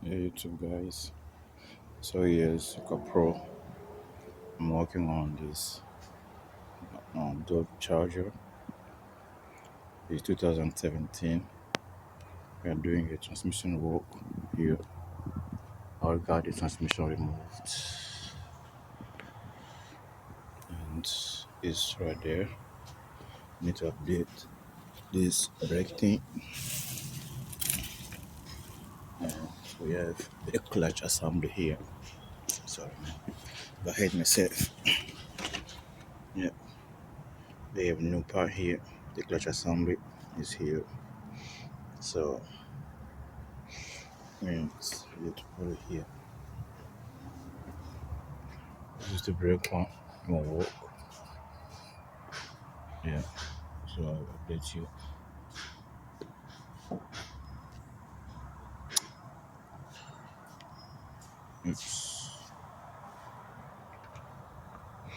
Hey YouTube guys. So here's Pro. I'm working on this Dodge Charger. It's 2017. We are doing a transmission work here. I got the transmission removed and it's right there. Need to update this brake thing. And we have the clutch assembly here. Sorry man. Go ahead myself. Yeah. They have a new part here. The clutch assembly is here. So means you have to put it here. This is the brake pump. It won't work. Yeah. So I'll update you. Oops.